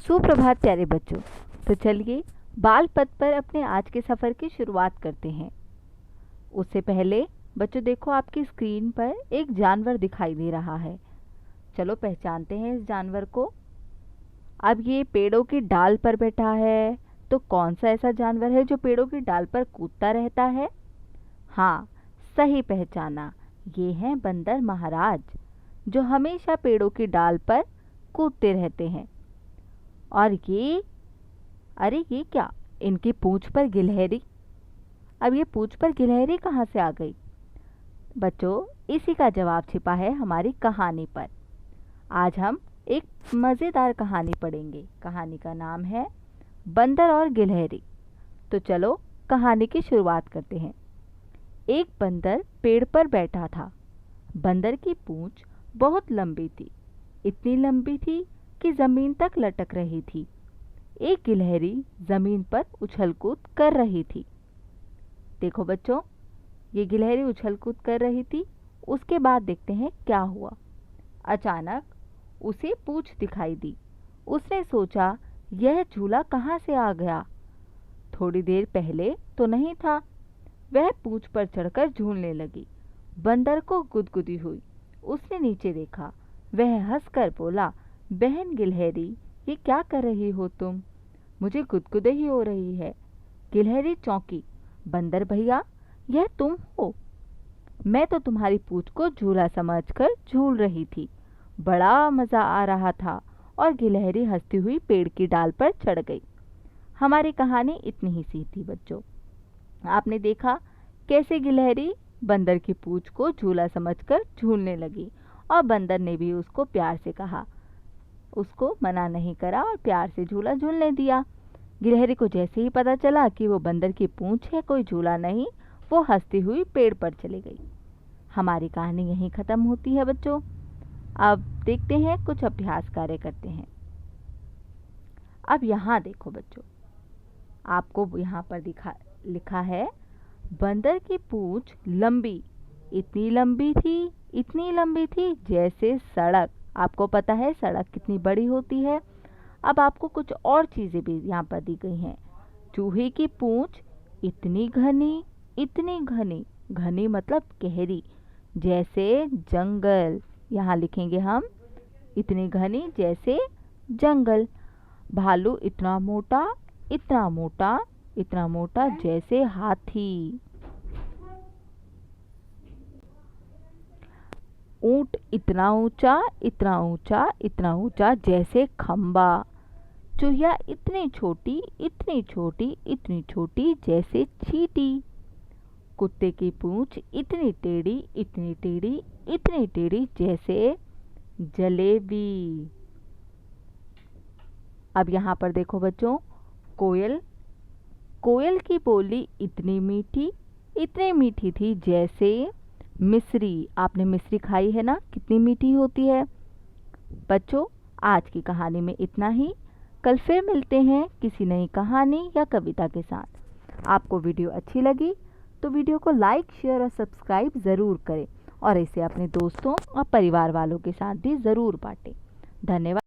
सुप्रभात प्यारे बच्चों। तो चलिए बाल पथ पर अपने आज के सफ़र की शुरुआत करते हैं। उससे पहले बच्चों देखो, आपकी स्क्रीन पर एक जानवर दिखाई दे रहा है। चलो पहचानते हैं इस जानवर को। अब ये पेड़ों की डाल पर बैठा है, तो कौन सा ऐसा जानवर है जो पेड़ों की डाल पर कूदता रहता है? हाँ, सही पहचाना, ये हैं बंदर महाराज, जो हमेशा पेड़ों की डाल पर कूदते रहते हैं। और ये, अरे ये क्या, इनकी पूंछ पर गिलहरी। अब ये पूंछ पर गिलहरी कहाँ से आ गई? बच्चों, इसी का जवाब छिपा है हमारी कहानी पर। आज हम एक मज़ेदार कहानी पढ़ेंगे। कहानी का नाम है बंदर और गिलहरी। तो चलो कहानी की शुरुआत करते हैं। एक बंदर पेड़ पर बैठा था। बंदर की पूंछ बहुत लंबी थी, इतनी लंबी थी कि ज़मीन तक लटक रही थी। एक गिलहरी ज़मीन पर उछल कूद कर रही थी। देखो बच्चों, ये गिलहरी उछल कूद कर रही थी। उसके बाद देखते हैं क्या हुआ। अचानक उसे पूंछ दिखाई दी। उसने सोचा, यह झूला कहाँ से आ गया? थोड़ी देर पहले तो नहीं था। वह पूंछ पर चढ़कर झूलने लगी। बंदर को गुदगुदी हुई। उसने नीचे देखा। वह हंसकर बोला, बहन गिलहरी, ये क्या कर रही हो तुम? मुझे गुदगुदी हो रही है। गिलहरी चौंकी। बंदर भैया, यह तुम हो? मैं तो तुम्हारी पूंछ को झूला समझकर झूल रही थी। बड़ा मज़ा आ रहा था। और गिलहरी हंसती हुई पेड़ की डाल पर चढ़ गई। हमारी कहानी इतनी ही सी थी बच्चों। आपने देखा कैसे गिलहरी बंदर की पूंछ को झूला समझकर झूलने लगी, और बंदर ने भी उसको प्यार से कहा, उसको मना नहीं करा और प्यार से झूला झूलने दिया। गिलहरी को जैसे ही पता चला कि वो बंदर की पूंछ है, कोई झूला नहीं, वो हंसती हुई पेड़ पर चली गई। हमारी कहानी यहीं ख़त्म होती है बच्चों। अब देखते हैं, कुछ अभ्यास कार्य करते हैं। अब यहाँ देखो बच्चों, आपको यहाँ पर लिखा है, बंदर की पूंछ लंबी, इतनी लंबी थी, इतनी लंबी थी जैसे सड़क। आपको पता है सड़क कितनी बड़ी होती है। अब आपको कुछ और चीज़ें भी यहाँ पर दी गई हैं। चूहे की पूंछ इतनी घनी, इतनी घनी, घनी मतलब गहरी, जैसे जंगल। यहाँ लिखेंगे हम, इतनी घनी जैसे जंगल। भालू इतना मोटा, इतना मोटा, इतना मोटा जैसे हाथी। ऊंट इतना ऊंचा, इतना ऊंचा, इतना ऊंचा जैसे खंबा। चूहिया इतनी छोटी, इतनी छोटी, इतनी छोटी जैसे चींटी। कुत्ते की पूंछ इतनी टेढ़ी, इतनी टेढ़ी, इतनी टेढ़ी जैसे जलेबी। अब यहाँ पर देखो बच्चों, कोयल, कोयल की बोली इतनी मीठी, इतनी मीठी थी जैसे मिश्री। आपने मिश्री खाई है ना, कितनी मीठी होती है। बच्चों, आज की कहानी में इतना ही। कल फिर मिलते हैं किसी नई कहानी या कविता के साथ। आपको वीडियो अच्छी लगी तो वीडियो को लाइक, शेयर और सब्सक्राइब ज़रूर करें, और इसे अपने दोस्तों और परिवार वालों के साथ भी ज़रूर बांटें। धन्यवाद।